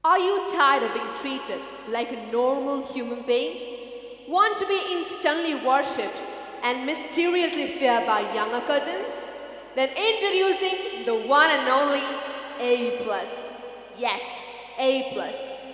Are you tired of being treated like a normal human being? Want to be instantly worshipped and mysteriously feared by younger cousins? Then introducing the one and only A+. Yes, A+.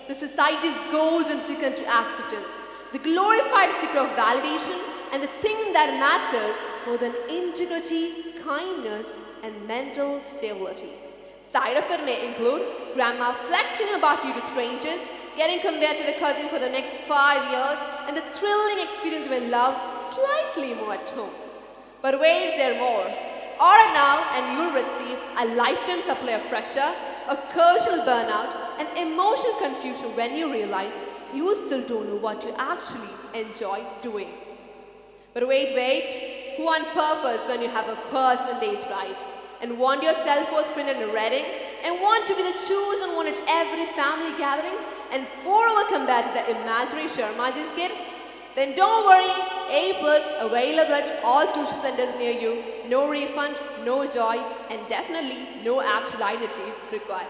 The society's golden ticket to acceptance, the glorified sticker of validation, and the thing that matters more than integrity, kindness, and mental stability. Side effects may include grandma flexing about you to strangers, getting compared to the cousin for the next 5 years, and the thrilling experience when loved slightly more at home. But wait, there's more. Order now and you'll receive a lifetime supply of pressure, a cultural burnout, and emotional confusion when you realize you still don't know what you actually enjoy doing. But wait, who on purpose when you have a percentage right? And want your self-worth printed in Redding, and want to be the chosen one at every family gatherings, and forever combat the imaginary Sharmaji's kid? Then don't worry, A+ available at all tuition centers near you, no refund, no joy, and definitely no actual identity required.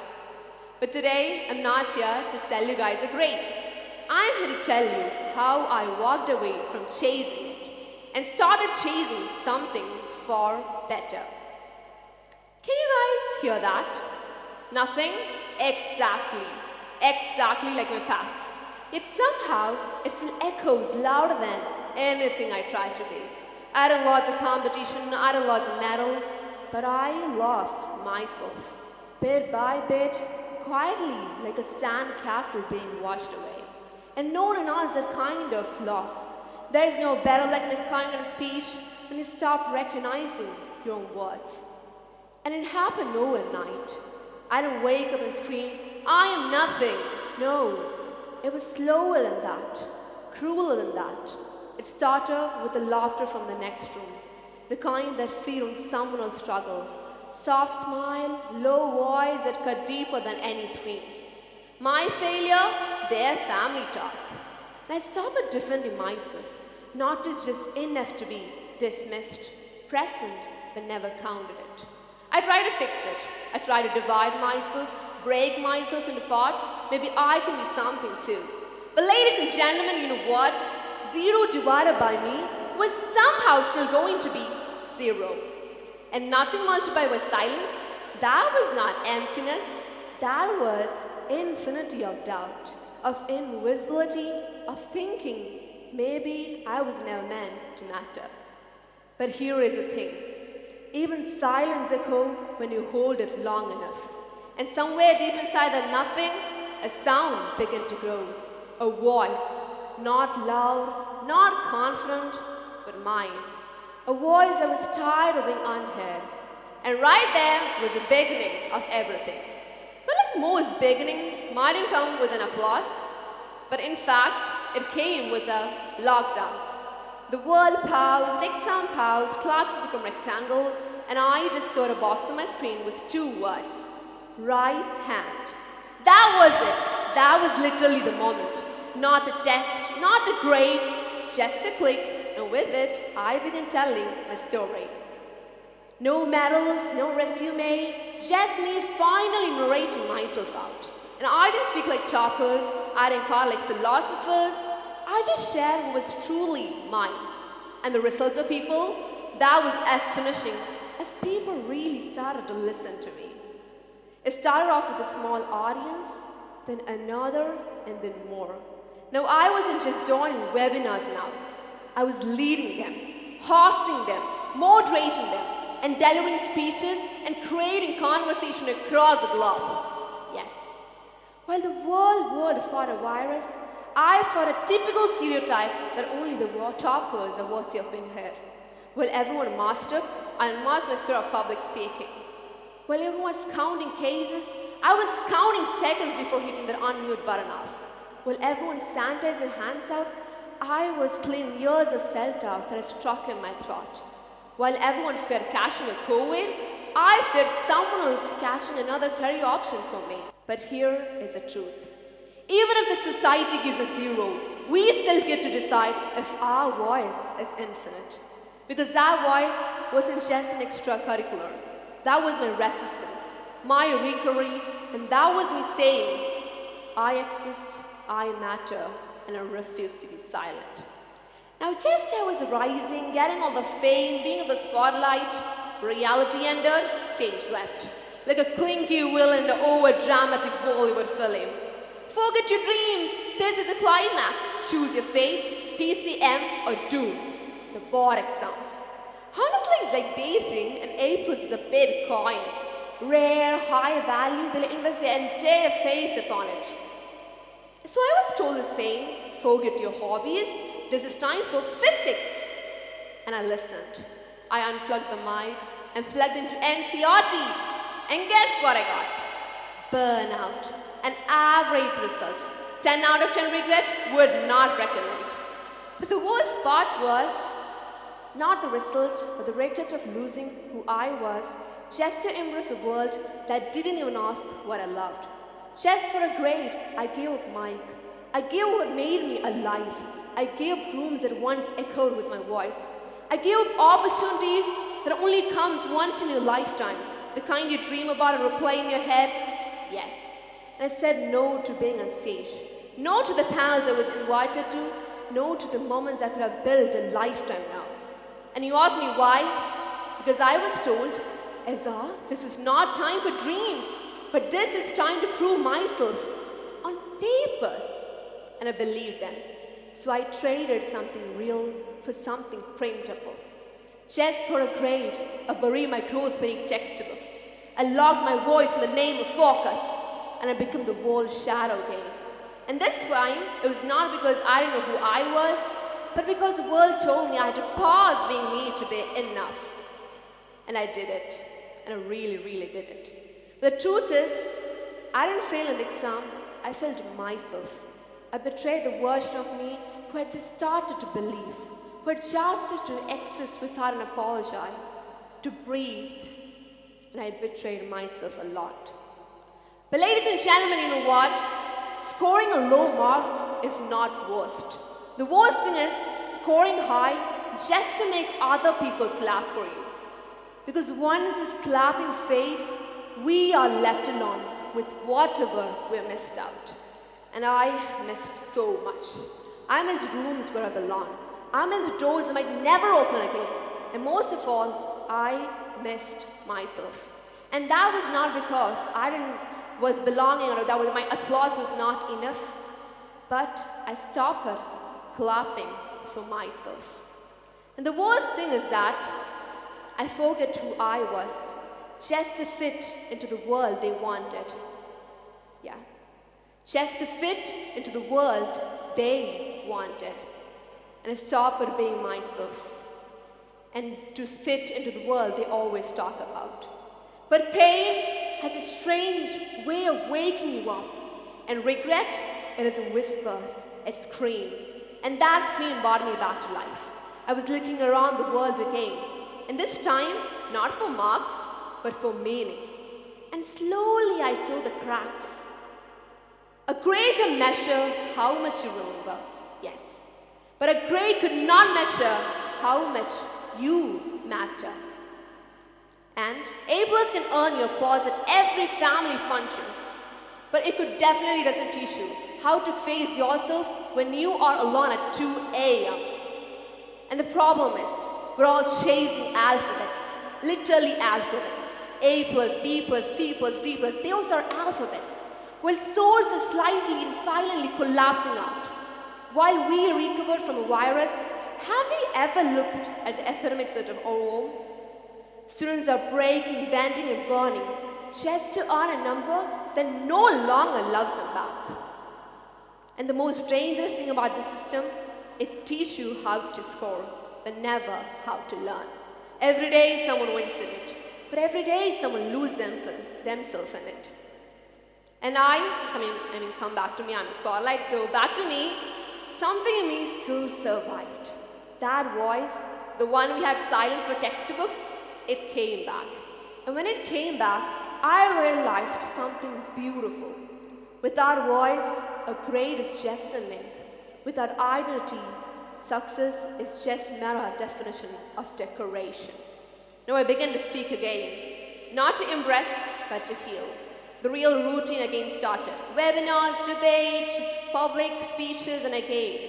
But today, I'm not here to tell you guys a great. I'm here to tell you how I walked away from chasing it and started chasing something far better. Can you guys hear that? Nothing? Exactly like my past. Yet somehow, it still echoes louder than anything I tried to be. I didn't lose a competition, I didn't lose a medal, but I lost myself. Bit by bit, quietly like a sand castle being washed away. And no one knows that kind of loss. There is no better likeness kind of speech when you stop recognizing your own words. And it happened overnight. I didn't wake up and scream, I am nothing. No, it was slower than that, crueler than that. It started with the laughter from the next room, the kind that feed on someone else's struggle. Soft smile, low voice that cut deeper than any screams. My failure, their family talk. And I stopped defending myself, not as just enough to be dismissed, present, but never counted it. I try to fix it. I try to divide myself, break myself into parts. Maybe I can be something too. But ladies and gentlemen, you know what? 0 divided by me was somehow still going to be 0. And nothing multiplied by silence. That was not emptiness. That was infinity of doubt, of invisibility, of thinking maybe I was never meant to matter. But here is the thing. Even silence echoes when you hold it long enough. And somewhere deep inside that nothing, a sound began to grow. A voice, not loud, not confident, but mine. A voice that was tired of being unheard. And right there was the beginning of everything. But like most beginnings, mine didn't come with an applause. But in fact, it came with a lockdown. The world paused, exam paused, classes become rectangle, and I discovered a box on my screen with 2 words. Rise hand. That was it. That was literally the moment. Not a test, not a grade, just a click, and with it, I began telling my story. No medals, no resume, just me finally narrating myself out. And I didn't speak like toppers, I didn't call like philosophers, I just shared what was truly mine. And the results of people, that was astonishing, as people really started to listen to me. It started off with a small audience, then another, and then more. Now I wasn't just joining webinars now. I was leading them, hosting them, moderating them, and delivering speeches and creating conversation across the globe. Yes. While the world fought a virus, I fought a typical stereotype that only the raw toppers are worthy of being heard. While everyone mastered, I mastered my fear of public speaking. While everyone was counting cases, I was counting seconds before hitting the unmute button off. While everyone sanitized their hands out, I was cleaning years of self-doubt that had struck in my throat. While everyone feared catching a COVID, I feared someone else catching another career option for me. But here is the truth. Even if the society gives us 0, we still get to decide if our voice is infinite. Because that voice wasn't just an extracurricular. That was my resistance, my recovery, and that was me saying, I exist, I matter, and I refuse to be silent. Now just as I was rising, getting all the fame, being in the spotlight, reality ended, stage left. Like a clinky villain in an over-dramatic Bollywood film. Forget your dreams, this is a climax. Choose your fate, PCM or doom. The board exams. Honestly, it's like they think an A+ is a Bitcoin. Rare, high value, they'll invest their entire faith upon it. So I was told the same, forget your hobbies, this is time for physics. And I listened. I unplugged the mic and plugged into NCRT. And guess what I got? Burnout. An average result. 10 out of 10 regret, would not recommend. But the worst part was not the result, but the regret of losing who I was just to embrace a world that didn't even ask what I loved. Just for a grade, I gave up Mike. I gave up what made me alive. I gave up rooms that once echoed with my voice. I gave up opportunities that only comes once in your lifetime. The kind you dream about and replay in your head? Yes. And I said no to being on stage. No to the panels I was invited to. No to the moments I could have built a lifetime now. And you ask me why? Because I was told, EZZA, this is not time for dreams, but this is time to prove myself on papers. And I believed them. So I traded something real for something printable. Just for a grade, I buried my growth beneath textbooks. I locked my voice in the name of focus, and I became the world's shadow game. And this time, it was not because I didn't know who I was, but because the world told me I had to pause being me to be enough. And I did it, and I really, really did it. But the truth is, I didn't fail in the exam, I failed myself. I betrayed the version of me who had just started to believe, who had just to exist without an apology, to breathe. And I betrayed myself a lot. But ladies and gentlemen, you know what? Scoring a low marks is not worst. The worst thing is scoring high just to make other people clap for you. Because once this clapping fades, we are left alone with whatever we missed out. And I missed so much. I missed rooms where I belong. I missed doors that might never open again. And most of all, I missed myself. And that was not because I was belonging or that was, my applause was not enough, but I stopped clapping for myself. And the worst thing is that I forget who I was just to fit into the world they wanted. Yeah. Just to fit into the world they wanted. And I stopped being myself. And to fit into the world they always talk about. But pain has a strange way of waking you up. And regret, it is a whisper, a scream. And that scream brought me back to life. I was looking around the world again. And this time, not for marks, but for meanings. And slowly I saw the cracks. A grade can measure how much you remember, yes. But a grade could not measure how much you matter. And A+ can earn your applause at every family functions. But it could definitely doesn't teach you how to face yourself when you are alone at 2 a.m. And the problem is, we're all chasing alphabets, literally alphabets. A+, B+, C+, D+, those are alphabets. While souls are slightly and silently collapsing out. While we recover from a virus, have we ever looked at the epidemics at our home? Students are breaking, bending, and burning just to earn a number that no longer loves them back. And the most dangerous thing about the system, it teaches you how to score, but never how to learn. Every day someone wins in it, but every day someone loses themselves in it. And come back to me, I'm a spotlight, so back to me, something in me still survived. That voice, the one we had silenced for textbooks, it came back. And when it came back, I realized something beautiful. Without voice, a grade is just a name. Without identity, success is just mere definition of decoration. Now I begin to speak again, not to impress, but to heal. The real routine again started. Webinars, debates, public speeches, and again.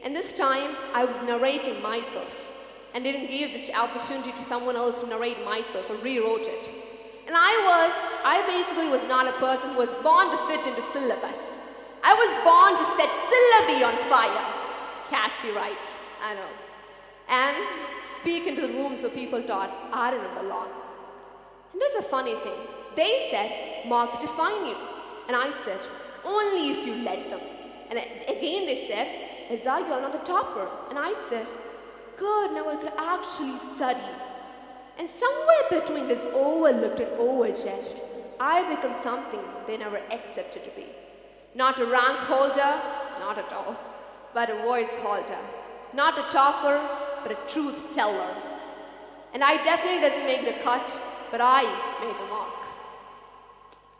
And this time, I was narrating myself and didn't give this opportunity to someone else to narrate myself or rewrote it. And I basically was not a person who was born to fit into syllabus. I was born to set syllabi on fire. Catchy, right? I know. And speak into the rooms where people thought I didn't belong. And there's a funny thing. They said, marks define you. And I said, only if you let them. And again they said, EZZA, you're not the topper. And I said, good, now I could actually study. And somewhere between this overlooked and overjudged, I become something they never accepted to be. Not a rank holder, not at all, but a voice holder. Not a topper, but a truth teller. And I definitely doesn't make the cut, but I made the mark.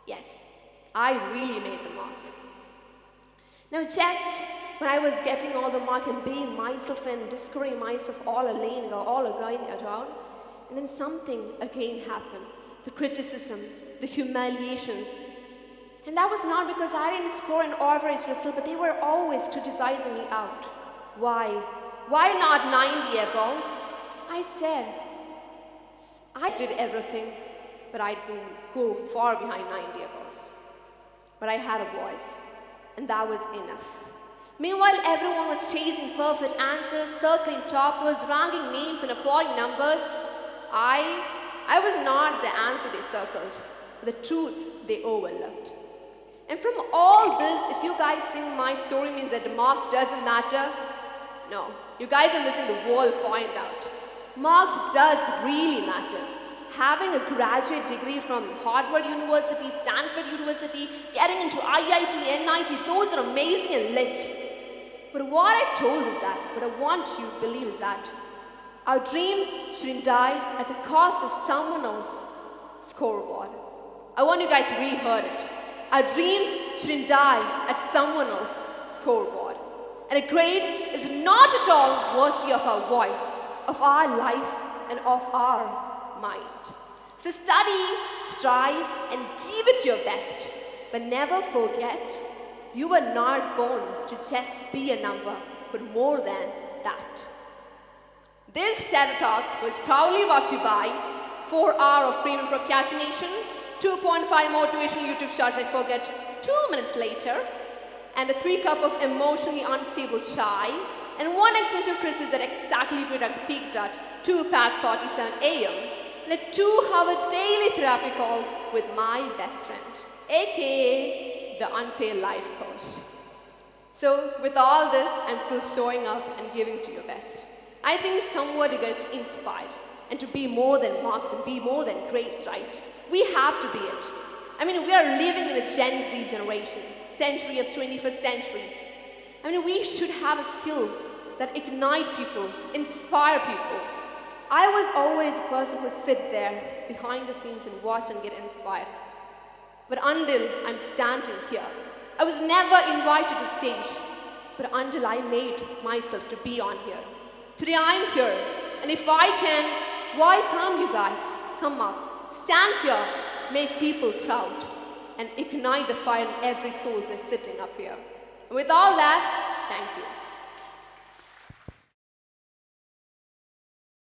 Yes, I really made the mark. Now just when I was getting all the mark and being myself and discovering myself all alone, around, and then something again happened. The criticisms, the humiliations. And that was not because I didn't score an average result, but they were always criticizing me out. Why? Why not 90 above? I said, I did everything, but I didn't go far behind 90 above. But I had a voice, and that was enough. Meanwhile, everyone was chasing perfect answers, circling toppers, ranking names and applauding numbers. I was not the answer they circled, but the truth they overlooked. And from all this, if you guys think my story means that the mark doesn't matter, no, you guys are missing the whole point out. Marks does really matters. Having a graduate degree from Harvard University, Stanford University, getting into IIT, NIT, those are amazing and lit. But what I want you to believe is that our dreams shouldn't die at the cost of someone else's scoreboard. I want you guys to reheard it. Our dreams shouldn't die at someone else's scoreboard. And a grade is not at all worthy of our voice, of our life, and of our mind. So study, strive, and give it your best. But never forget, you were not born to just be a number, but more than that. This TED Talk was proudly brought to you by 4 hours of premium procrastination, 2.5 motivational YouTube shots I forget 2 minutes later, and a 3 cup of emotionally unstable chai, and 1 existential crisis that exactly peaked at 47 a.m., and a 2-hour daily therapy call with my best friend, aka the unpaid life coach. So with all this, I'm still showing up and giving to your best. I think somewhat you get inspired and to be more than marks and be more than grades, right? We have to be it. I mean, we are living in a Gen Z generation, century of 21st centuries. I mean, we should have a skill that ignite people, inspire people. I was always a person who would sit there behind the scenes and watch and get inspired. But until I'm standing here, I was never invited to stage, but until I made myself to be on here. Today I'm here, and if I can, why can't you guys come up, stand here, make people proud, and ignite the fire in every soul that's sitting up here. And with all that, thank you.